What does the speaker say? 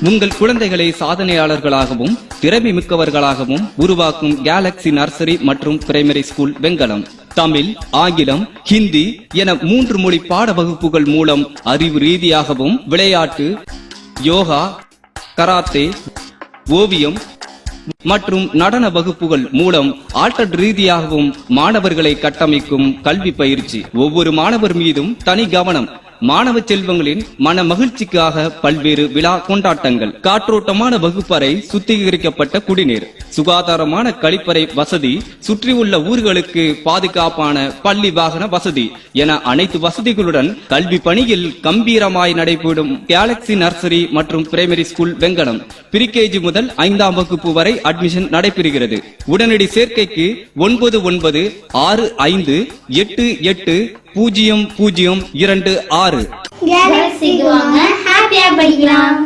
உங்கள் குழந்தைகளை சாதனையாளர்களாகவும் திறமை மிக்கவர்களாகவும் உருவாக்கும் கேலக்ஸி நர்சரி மற்றும் பிரைமரி ஸ்கூல் வெங்கலம். தமிழ், ஆங்கிலம், ஹிந்தி என 3 மொழி பாட வகுப்புகள் மூலம் அறிவு ரீதியாகவும் விளையாட்டு, யோகா, கராத்தே, ஓவியம் மற்றும் நடன வகுப்புகள் மூலம் ஆற்றல் ரீதியாகவும் மாணவர்களை கட்டமைக்கும் கல்வி பயிற்சி. ஒவ்வொரு மாணவர் மீதும் தனி கவனம். மாணவ செல்வங்களின் மன மகிழ்ச்சிக்காக பல்வேறு விழா கொண்டாட்டங்கள். காற்றோட்டமான வகுப்பறை, சுத்திகரிக்கப்பட்ட குடிநீர், சுகாதாரமான கழிப்பறை வசதி, சுற்றியுள்ள ஊர்களுக்கு பாதுகாப்பான பள்ளி வாகன வசதி என அனைத்து வசதிகளுடன் கல்வி பணியில் கம்பீரமாய் நடைபெறும் கேலக்ஸி நர்சரி மற்றும் பிரைமரி ஸ்கூல் வெங்கலம். பிரிகேஜி முதல் 5ஆம் வகுப்பு வரை அட்மிஷன் நடைபெறுகிறது. உடனடி சேர்க்கைக்கு 9965880026. கேலக்ஸிக்கு வாங்க, ஹாப்பியா படிக்கலாம்.